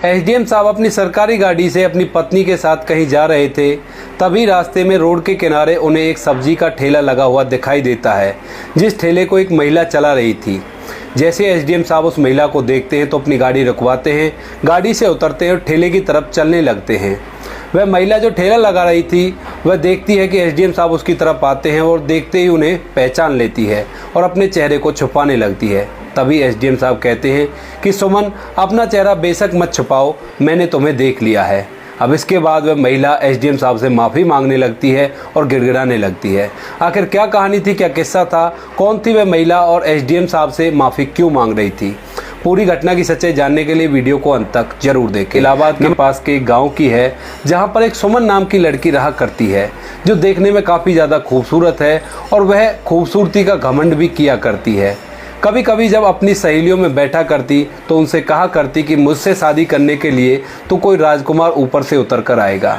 SDM साहब अपनी सरकारी गाड़ी से अपनी पत्नी के साथ कहीं जा रहे थे। तभी रास्ते में रोड के किनारे उन्हें एक सब्जी का ठेला लगा हुआ दिखाई देता है, जिस ठेले को एक महिला चला रही थी। जैसे एसडीएम साहब उस महिला को देखते हैं तो अपनी गाड़ी रुकवाते हैं, गाड़ी से उतरते हैं और ठेले की तरफ चलने लगते हैं। वह महिला जो ठेला लगा रही थी वह देखती है कि एसडीएम साहब उसकी तरफ आते हैं और देखते ही उन्हें पहचान लेती है और अपने चेहरे को छुपाने लगती है। तभी एसडीएम साहब कहते हैं कि सुमन, अपना चेहरा बेशक मत छुपाओ, मैंने तुम्हें देख लिया है। अब इसके बाद वह महिला एसडीएम साहब से माफ़ी मांगने लगती है और गिड़गिड़ाने लगती है। आखिर क्या कहानी थी, क्या किस्सा था, कौन थी वह महिला और एसडीएम साहब से माफ़ी क्यों मांग रही थी? पूरी घटना की सच्चाई जानने के लिए वीडियो को अंत तक जरूर देखें। इलाहाबाद के पास के एक गाँव की है, जहाँ पर एक सुमन नाम की लड़की रहा करती है, जो देखने में काफ़ी ज़्यादा खूबसूरत है और वह खूबसूरती का घमंड भी किया करती है। कभी कभी जब अपनी सहेलियों में बैठा करती तो उनसे कहा करती कि मुझसे शादी करने के लिए तो कोई राजकुमार ऊपर से उतर कर आएगा।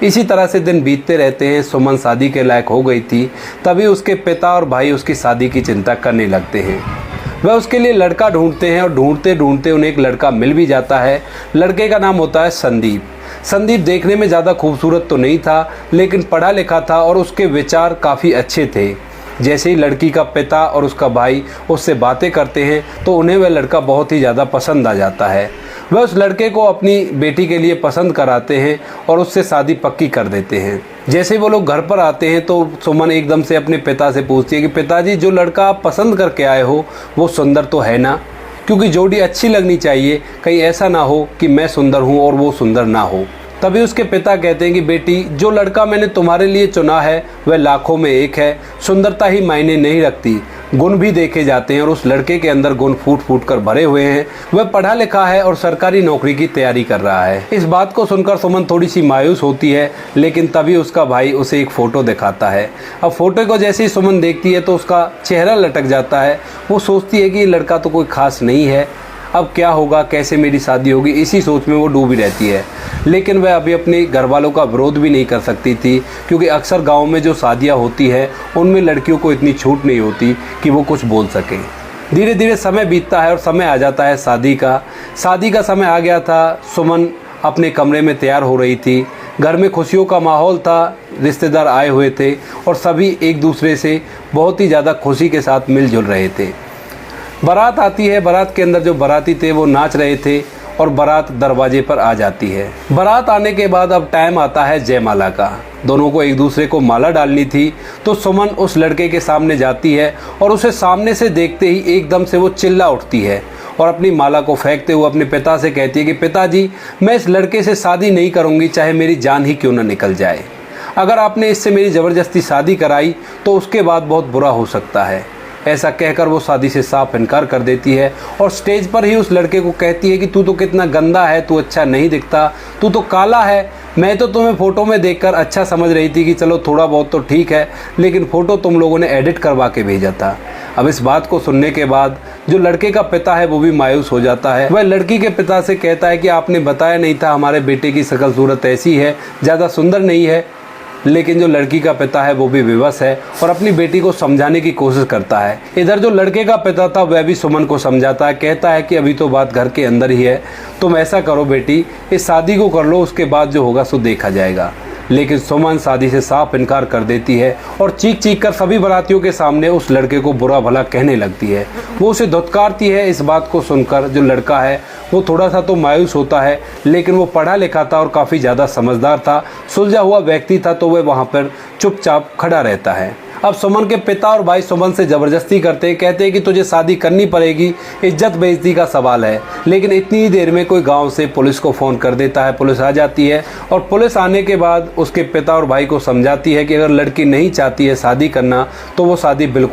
इसी तरह से दिन बीतते रहते हैं। सुमन शादी के लायक हो गई थी, तभी उसके पिता और भाई उसकी शादी की चिंता करने लगते हैं। वह उसके लिए लड़का ढूंढते हैं और ढूंढते ढूंढते उन्हें एक लड़का मिल भी जाता है। लड़के का नाम होता है संदीप। संदीप देखने में ज़्यादा खूबसूरत तो नहीं था, लेकिन पढ़ा लिखा था और उसके विचार काफ़ी अच्छे थे। जैसे ही लड़की का पिता और उसका भाई उससे बातें करते हैं तो उन्हें वह लड़का बहुत ही ज़्यादा पसंद आ जाता है। वह उस लड़के को अपनी बेटी के लिए पसंद कराते हैं और उससे शादी पक्की कर देते हैं। जैसे वो लोग घर पर आते हैं तो सुमन एकदम से अपने पिता से पूछती है कि पिताजी, जो लड़का आप पसंद करके आए हो वो सुंदर तो है ना? क्योंकि जोड़ी अच्छी लगनी चाहिए, कहीं ऐसा ना हो कि मैं सुंदर हूँ और वो सुंदर ना हो। तभी उसके पिता कहते हैं कि बेटी, जो लड़का मैंने तुम्हारे लिए चुना है वह लाखों में एक है। सुंदरता ही मायने नहीं रखती, गुण भी देखे जाते हैं और उस लड़के के अंदर गुण फूट फूट कर भरे हुए हैं। वह पढ़ा लिखा है और सरकारी नौकरी की तैयारी कर रहा है। इस बात को सुनकर सुमन थोड़ी सी मायूस होती है, लेकिन तभी उसका भाई उसे एक फ़ोटो दिखाता है। अब फोटो को जैसे ही सुमन देखती है तो उसका चेहरा लटक जाता है। वो सोचती है कि ये लड़का तो कोई ख़ास नहीं है, अब क्या होगा, कैसे मेरी शादी होगी, इसी सोच में वो डूबी रहती है। लेकिन वह अभी अपने घर वालों का विरोध भी नहीं कर सकती थी, क्योंकि अक्सर गांव में जो शादियां होती है उनमें लड़कियों को इतनी छूट नहीं होती कि वो कुछ बोल सकें। धीरे धीरे समय बीतता है और समय आ जाता है शादी का समय आ गया था। सुमन अपने कमरे में तैयार हो रही थी। घर में खुशियों का माहौल था, रिश्तेदार आए हुए थे और सभी एक दूसरे से बहुत ही ज़्यादा खुशी के साथ मिलजुल रहे थे। बारात आती है। बारात के अंदर जो बाराती थे वो नाच रहे थे और बारात दरवाजे पर आ जाती है। बारात आने के बाद अब टाइम आता है जयमाला का। दोनों को एक दूसरे को माला डालनी थी, तो सुमन उस लड़के के सामने जाती है और उसे सामने से देखते ही एकदम से वो चिल्ला उठती है और अपनी माला को फेंकते हुए अपने पिता से कहती है कि पिताजी, मैं इस लड़के से शादी नहीं करूँगी, चाहे मेरी जान ही क्यों न निकल जाए। अगर आपने इससे मेरी ज़बरदस्ती शादी कराई तो उसके बाद बहुत बुरा हो सकता है। ऐसा कहकर वो शादी से साफ इनकार कर देती है और स्टेज पर ही उस लड़के को कहती है कि तू तो कितना गंदा है, तू अच्छा नहीं दिखता, तू तो काला है। मैं तो तुम्हें फ़ोटो में देखकर अच्छा समझ रही थी कि चलो थोड़ा बहुत तो ठीक है, लेकिन फ़ोटो तुम लोगों ने एडिट करवा के भेजा था। अब इस बात को सुनने के बाद जो लड़के का पिता है वो भी मायूस हो जाता है। वह लड़की के पिता से कहता है कि आपने बताया नहीं था, हमारे बेटे की शक्ल सूरत ऐसी है, ज़्यादा सुंदर नहीं है। लेकिन जो लड़की का पिता है वो भी विवश है और अपनी बेटी को समझाने की कोशिश करता है। इधर जो लड़के का पिता था वह भी सुमन को समझाता है, कहता है कि अभी तो बात घर के अंदर ही है, तुम ऐसा करो बेटी, इस शादी को कर लो, उसके बाद जो होगा सो देखा जाएगा। लेकिन सुमन शादी से साफ इनकार कर देती है और चीख चीख कर सभी बारातियों के सामने उस लड़के को बुरा भला कहने लगती है। वो उसे धुतकारती है। इस बात को सुनकर जो लड़का है वो थोड़ा सा तो मायूस होता है, लेकिन वो पढ़ा लिखा था और काफ़ी ज़्यादा समझदार था, सुलझा हुआ व्यक्ति था, तो वह वहाँ पर चुपचाप खड़ा रहता है। अब सुमन के पिता और भाई सुमन से ज़बरदस्ती करते हैं, कहते हैं कि तुझे शादी करनी पड़ेगी, इज्जत बेइज्जती का सवाल है। लेकिन इतनी ही देर में कोई गांव से पुलिस को फ़ोन कर देता है। पुलिस आ जाती है और पुलिस आने के बाद उसके पिता और भाई को समझाती है कि अगर लड़की नहीं चाहती है शादी करना तो वो शादी बिल्कुल